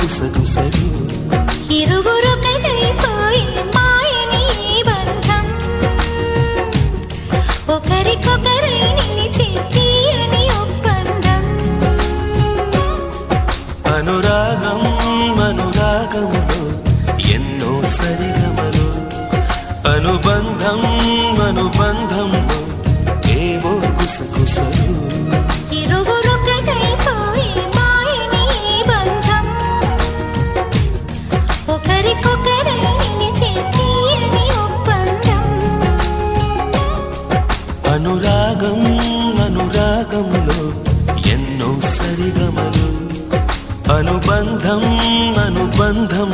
గుసగుసలు ఇరువురొకటైపోయి మాయని బంధం ఒకరికొకరై నిలిచే తీయని ఒప్పందం అనురాగం అనురాగంలో ఎన్నో సరిగమలు అనుబంధం అనుబంధంలో ఏవో గుసగుసలు ఇరువురొకటైపోయి మాయని బంధం ఒకరికొకరై నిలిచే తీయని ఒప్పందం అనురాగం అనురాగంలో ఎన్నో సరిగమలు అనుబంధం అనుబంధం